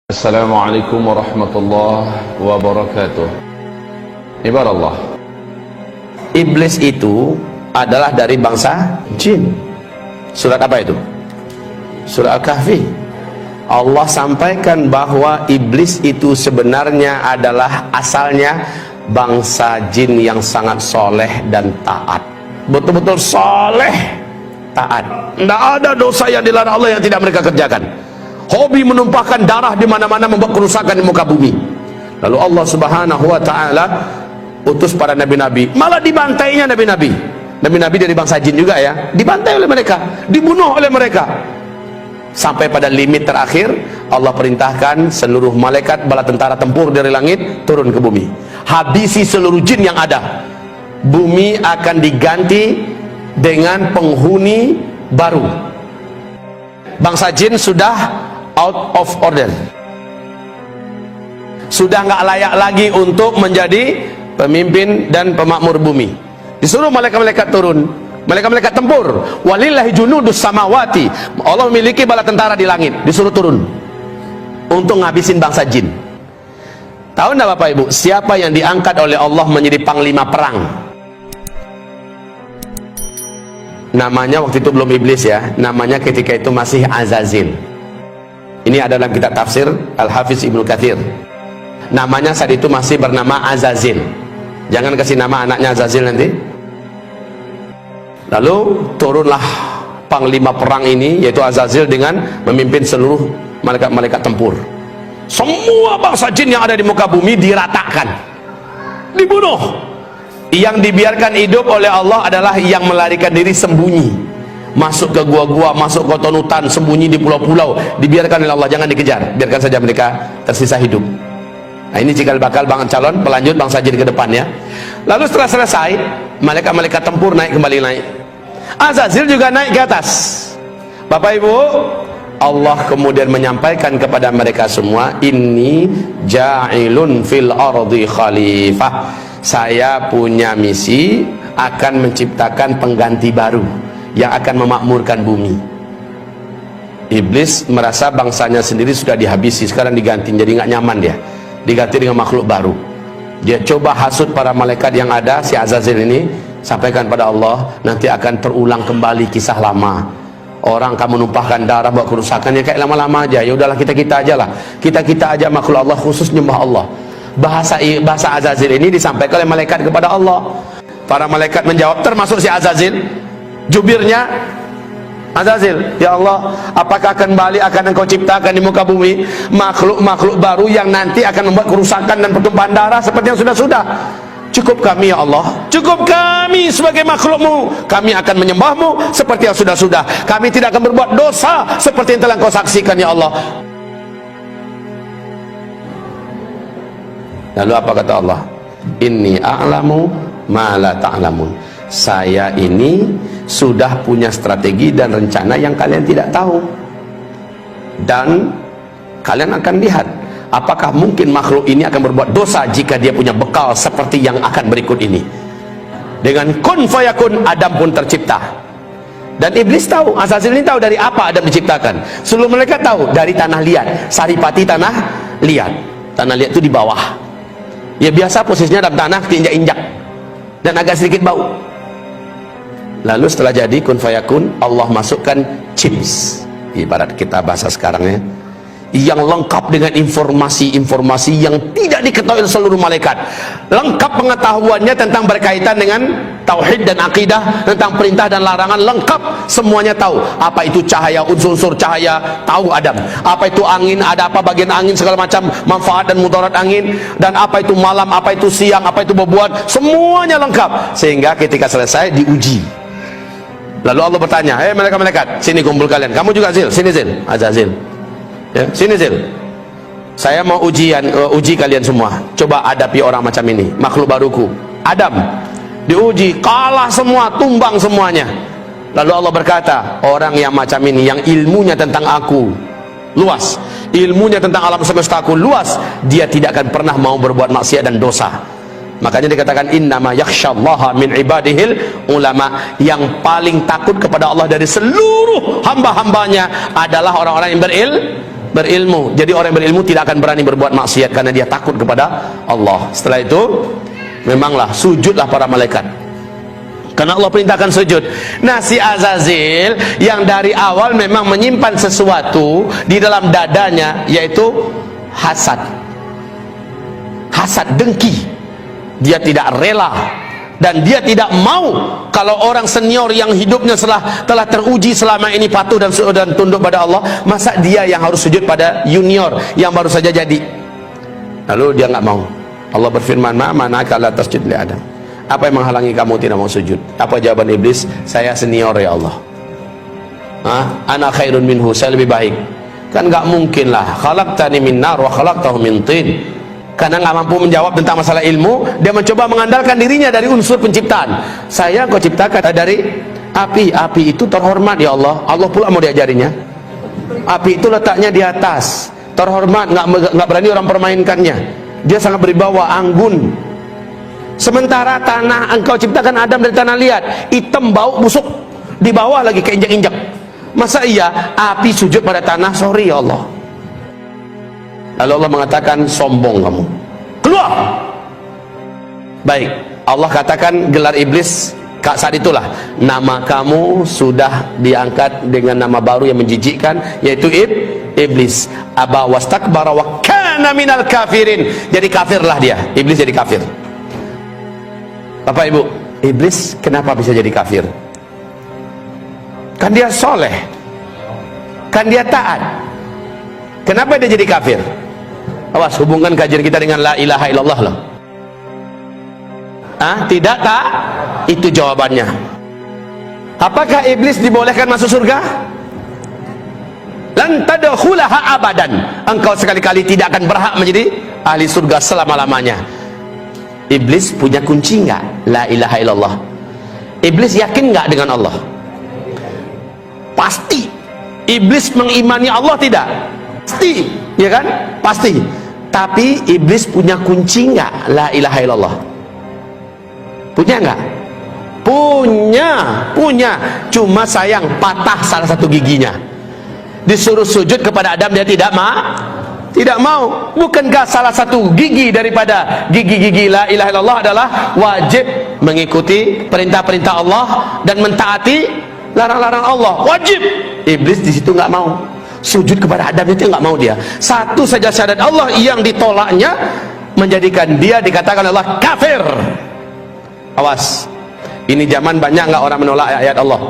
Assalamualaikum warahmatullahi wabarakatuh. Ibarat Iblis itu adalah dari bangsa jin. Surat apa itu? Surat Al-Kahfi. Allah sampaikan bahwa iblis itu sebenarnya adalah asalnya bangsa jin yang sangat soleh dan taat. Betul-betul soleh, taat. Tidak ada dosa yang dilarang Allah yang tidak mereka kerjakan. Hobi menumpahkan darah di mana-mana, membuat kerusakan di muka bumi. Lalu Allah Subhanahu wa taala utus para nabi-nabi, malah dibantainya nabi-nabi. Nabi-nabi dari bangsa jin juga ya, dibantai oleh mereka, dibunuh oleh mereka. Sampai pada limit terakhir, Allah perintahkan seluruh malaikat bala tentara tempur dari langit turun ke bumi. Habisi seluruh jin yang ada. Bumi akan diganti dengan penghuni baru. Bangsa jin sudah out of order, sudah nggak layak lagi untuk menjadi pemimpin dan pemakmur bumi. Disuruh malaikat-malaikat turun, malaikat-malaikat tempur. Walillahi junudus samawati, Allah memiliki bala tentara di langit. Disuruh turun untuk ngabisin bangsa jin. Tahu nggak Bapak Ibu, siapa yang diangkat oleh Allah menjadi panglima perang? Namanya waktu itu belum iblis ya, namanya ketika itu masih Azazil. Ini adalah kitab tafsir Al-Hafiz Ibnu Katsir. Namanya saat itu masih bernama Azazil. Jangan kasih nama anaknya Azazil nanti. Lalu turunlah panglima perang ini, yaitu Azazil, dengan memimpin seluruh malaikat-malaikat tempur. Semua bangsa jin yang ada di muka bumi diratakan, dibunuh. Yang dibiarkan hidup oleh Allah adalah yang melarikan diri sembunyi, masuk ke gua-gua, masuk ke hutan, sembunyi di pulau-pulau, dibiarkan oleh Allah, jangan dikejar, biarkan saja mereka tersisa hidup. Nah, ini cikal bakal calon pelanjut bangsa jin ke depan ya. Lalu setelah selesai, malaikat-malaikat tempur kembali naik. Azazil juga naik ke atas. Bapak Ibu, Allah kemudian menyampaikan kepada mereka semua, inni ja'ilun fil ardi khalifah. Saya punya misi akan menciptakan pengganti baru yang akan memakmurkan bumi. Iblis merasa bangsanya sendiri sudah dihabisi, sekarang diganti, jadi nggak nyaman dia, diganti dengan makhluk baru. Dia coba hasut para malaikat yang ada, si Azazil ini, sampaikan pada Allah, nanti akan terulang kembali kisah lama. Orang kamu numpahkan darah buat kerusakannya kayak lama-lama aja. Ya udahlah, kita aja lah, kita aja makhluk Allah, khusus nyembah Allah. Bahasa Azazil ini disampaikan oleh malaikat kepada Allah. Para malaikat menjawab, termasuk si Azazil, jubirnya Azazil, ya Allah, apakah kembali akan engkau ciptakan di muka bumi makhluk-makhluk baru yang nanti akan membuat kerusakan dan pertumpahan darah seperti yang sudah-sudah? Cukup kami ya Allah, cukup kami sebagai makhlukmu, kami akan menyembahmu seperti yang sudah-sudah, kami tidak akan berbuat dosa seperti yang telah engkau saksikan ya Allah. Lalu apa kata Allah? Inni a'lamu ma la ta'lamun. Saya ini sudah punya strategi dan rencana yang kalian tidak tahu. Dan kalian akan lihat apakah mungkin makhluk ini akan berbuat dosa jika dia punya bekal seperti yang akan berikut ini. Dengan kun fayakun, Adam pun tercipta. Dan iblis tahu, Azazil ini tahu dari apa Adam diciptakan. Seluruh mereka tahu dari tanah liat, saripati tanah liat. Tanah liat itu di bawah. Ya biasa posisinya dalam tanah, diinjak-injak dan agak sedikit bau. Lalu setelah jadi kun fayakun, Allah masukkan chips, ibarat kita bahasa sekarang ya, yang lengkap dengan informasi-informasi yang tidak diketahui oleh seluruh malaikat. Lengkap pengetahuannya tentang berkaitan dengan tauhid dan akidah, tentang perintah dan larangan, lengkap semuanya tahu. Apa itu cahaya, unsur-unsur cahaya, tahu Adam. Apa itu angin, ada apa bagian angin, segala macam manfaat dan mudarat angin. Dan apa itu malam, apa itu siang, apa itu bebuan, semuanya lengkap. Sehingga ketika selesai diuji. Lalu Allah bertanya, hei malaikat-malaikat, sini kumpul kalian. Kamu juga Zil, sini Zil, Azazil. Ya, sini Zil, saya mau uji kalian semua. Coba hadapi orang macam ini, makhluk baruku Adam. Diuji, kalah semua, tumbang semuanya. Lalu Allah berkata, orang yang macam ini, yang ilmunya tentang aku luas, ilmunya tentang alam semesta aku luas, dia tidak akan pernah mau berbuat maksiat dan dosa. Makanya dikatakan innama yakhsyallaha min ibadihil ulama. Yang paling takut kepada Allah dari seluruh hamba-hambanya adalah orang-orang yang berilmu. Jadi orang yang berilmu tidak akan berani berbuat maksiat karena dia takut kepada Allah. Setelah itu memanglah sujudlah para malaikat, karena Allah perintahkan sujud. Nah, si Azazil yang dari awal memang menyimpan sesuatu di dalam dadanya, yaitu hasad, dengki. Dia tidak rela dan dia tidak mau kalau orang senior yang hidupnya telah teruji selama ini patuh dan tunduk pada Allah, masa dia yang harus sujud pada junior yang baru saja jadi. Lalu dia nggak mau. Allah berfirman, ma manaka la tasjud li Adam. Apa yang menghalangi kamu tidak mau sujud? Apa jawaban iblis? Saya senior ya Allah. Ana khairun minhu, saya lebih baik. Kan nggak mungkin lah, khalaqtani min nar wa khalaqtahu min tin. Karena nggak mampu menjawab tentang masalah ilmu, dia mencoba mengandalkan dirinya dari unsur penciptaan. Saya kau ciptakan dari api. Api itu terhormat ya Allah. Allah pula mau diajarinya. Api itu letaknya di atas, terhormat, nggak berani orang permainkannya. Dia sangat berwibawa, anggun. Sementara tanah, engkau ciptakan Adam dari tanah liat, hitam, bau, busuk, di bawah lagi keinjak-injak. Masa iya api sujud pada tanah? Sorry ya Allah. Lalu Allah mengatakan, sombong kamu, keluar. Baik, Allah katakan gelar iblis saat itulah, nama kamu sudah diangkat dengan nama baru yang menjijikkan, yaitu iblis. Aba wastakbara wa kana minal kafirin. Jadi kafirlah dia, iblis jadi kafir. Bapak Ibu, iblis kenapa bisa jadi kafir? Kan dia soleh, kan dia taat. Kenapa dia jadi kafir? Awas, hubungkan kajian kita dengan la ilaha illallah loh. Tidak tak? Itu jawabannya. Apakah iblis dibolehkan masuk surga? Lan tadkhulaha abadan. Engkau sekali-kali tidak akan berhak menjadi ahli surga selama-lamanya. Iblis punya kunci enggak? La ilaha illallah. Iblis yakin enggak dengan Allah? Pasti. Iblis mengimani Allah tidak? Pasti, ya kan? Pasti. Tapi iblis punya kunci enggak la ilaha illallah? Punya enggak? Punya. Cuma sayang patah salah satu giginya. Disuruh sujud kepada Adam, dia tidak mau. Bukankah salah satu gigi daripada gigi-gigi la ilaha illallah adalah wajib mengikuti perintah-perintah Allah dan mentaati larang-larang Allah? Wajib. Iblis di situ nggak mau. Sujud kepada Adam itu nggak mau dia. Satu saja syahadat Allah yang ditolaknya menjadikan dia dikatakan Allah kafir. Awas, ini zaman banyak nggak orang menolak ayat Allah.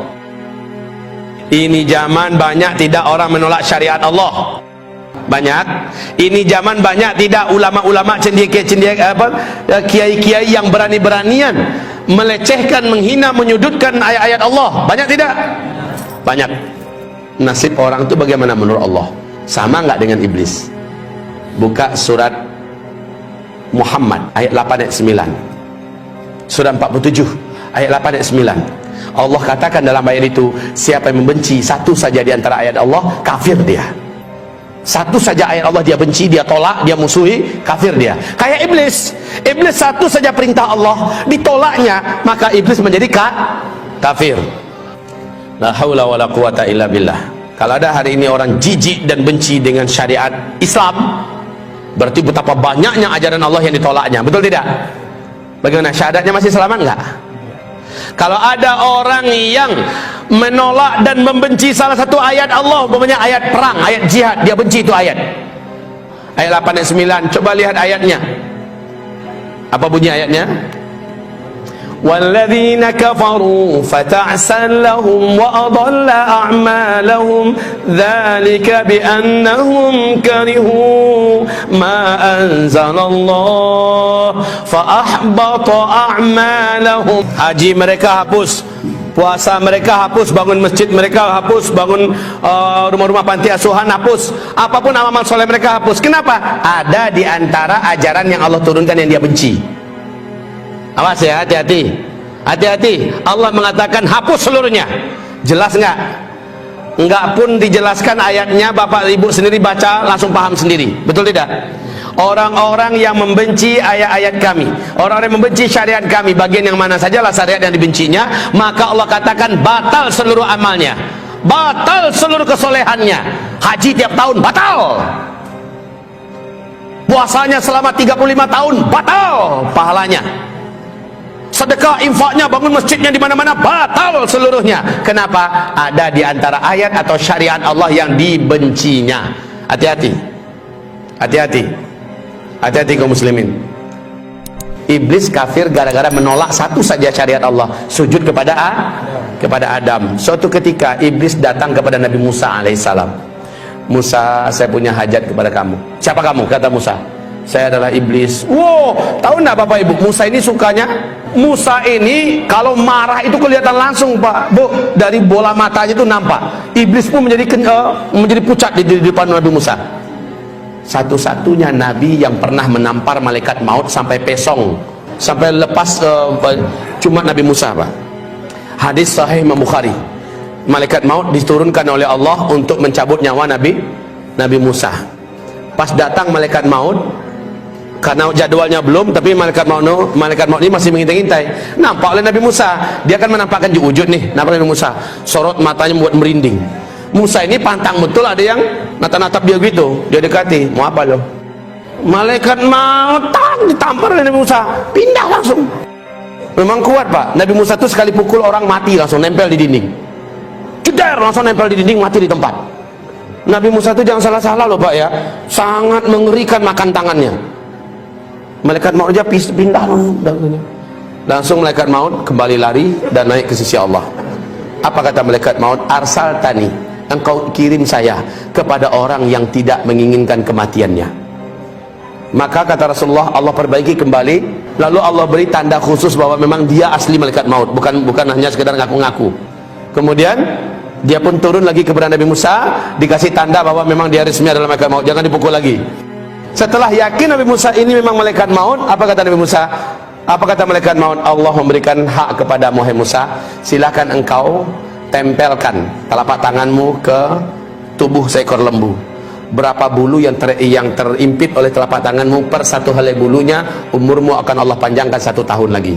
Ini zaman banyak tidak orang menolak syariat Allah. Banyak. Ini zaman banyak tidak ulama-ulama kiai-kiai yang berani-beranian melecehkan, menghina, menyudutkan ayat-ayat Allah. Banyak tidak? Banyak. Nasib orang itu bagaimana menurut Allah? Sama nggak dengan iblis? Buka surat Muhammad ayat 8 ayat 9. Surat 47 ayat 8 ayat 9. Allah katakan dalam ayat itu, siapa yang membenci satu saja di antara ayat Allah, kafir dia. Satu saja ayat Allah dia benci, dia tolak, dia musuhi, kafir dia. Kayak iblis. Iblis satu saja perintah Allah ditolaknya, maka iblis menjadi kafir. La haula wala quwata illa billah. Kalau ada hari ini orang jijik dan benci dengan syariat Islam, berarti betapa banyaknya ajaran Allah yang ditolaknya. Betul tidak? Bagaimana, syahadatnya masih selamat enggak? Kalau ada orang yang menolak dan membenci salah satu ayat Allah, umpamanya ayat perang, ayat jihad, dia benci itu ayat 8 ayat 9, coba lihat ayatnya. Apa bunyi ayatnya? وَالَّذِينَ كَفَرُوا فَتَعْسًا لَهُمْ وَأَضَلَّ أَعْمَالَهُمْ ذَلِكَ بِأَنَّهُمْ كَرِهُوا مَا أَنزَلَ اللَّهُ فَأَحْبَطَ أَعْمَالَهُمْ. Haji mereka hapus, puasa mereka hapus, bangun masjid mereka hapus, bangun rumah-rumah panti asuhan hapus, apapun amal soleh mereka hapus. Kenapa? Ada di antara ajaran yang Allah turunkan yang dia benci. Awas ya, hati-hati. Allah mengatakan hapus seluruhnya. Jelas enggak? Enggak pun dijelaskan ayatnya, Bapak Ibu sendiri baca langsung paham sendiri. Betul tidak? Orang-orang yang membenci ayat-ayat kami, orang-orang yang membenci syariat kami, bagian yang mana sajalah syariat yang dibencinya, maka Allah katakan batal seluruh amalnya. batal seluruh kesolehannya. Haji tiap tahun batal, puasanya selama 35 tahun batal pahalanya, sedekah infaknya, bangun masjidnya di mana-mana batal seluruhnya. Kenapa? Ada di antara ayat atau syariat Allah yang dibencinya. Hati-hati, hati-hati, hati-hati kaum muslimin. Iblis kafir gara-gara menolak satu saja syariat Allah, sujud kepada Adam. Suatu ketika iblis datang kepada Nabi Musa alaihissalam. Musa, saya punya hajat kepada kamu. Siapa kamu? Kata Musa, saya adalah iblis. Wow, tahu enggak Bapak Ibu, Musa ini sukanya, Musa ini kalau marah itu kelihatan langsung Pak Bu, dari bola matanya itu nampak. Iblis pun menjadi pucat di depan Nabi Musa. Satu-satunya nabi yang pernah menampar malaikat maut sampai pesong, sampai lepas cuma Nabi Musa Pak. Hadis sahih Imam Bukhari, malaikat maut diturunkan oleh Allah untuk mencabut nyawa Nabi Musa. Pas datang malaikat maut, karena jadwalnya belum, tapi malaikat maut ini masih mengintai-intai. Nampak oleh Nabi Musa, dia akan menampakkan wujud nih, nampak Nabi Musa, sorot matanya membuat merinding. Musa ini pantang betul, ada yang natap-natap dia gitu, dia dekati, mau apa lo? Malaikat maut ditampar oleh Nabi Musa, pindah langsung. Memang kuat Pak, Nabi Musa itu sekali pukul orang mati langsung nempel di dinding, ceder langsung nempel di dinding, mati di tempat. Nabi Musa itu jangan salah-salah loh Pak ya, sangat mengerikan makan tangannya. Malaikat maut aja pindah langsung, malaikat maut kembali lari dan naik ke sisi Allah. Apa kata malaikat maut? Arsal tani, engkau kirim saya kepada orang yang tidak menginginkan kematiannya. Maka kata Rasulullah, Allah perbaiki kembali, lalu Allah beri tanda khusus bahwa memang dia asli malaikat maut, bukan hanya sekedar ngaku-ngaku. Kemudian dia pun turun lagi kepada Nabi Musa, dikasih tanda bahwa memang dia resmi adalah malaikat maut, jangan dipukul lagi. Setelah yakin Nabi Musa ini memang malaikat maut, apa kata Nabi Musa? Apa kata malaikat maut? Allah memberikan hak kepada Musa, silakan engkau tempelkan telapak tanganmu ke tubuh seekor lembu. Berapa bulu yang terimpit oleh telapak tanganmu, per satu helai bulunya umurmu akan Allah panjangkan 1 tahun lagi.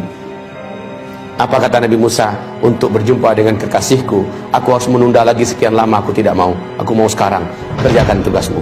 Apa kata Nabi Musa? Untuk berjumpa dengan kekasihku, aku harus menunda lagi sekian lama, aku tidak mau, aku mau sekarang, kerjakan tugasmu.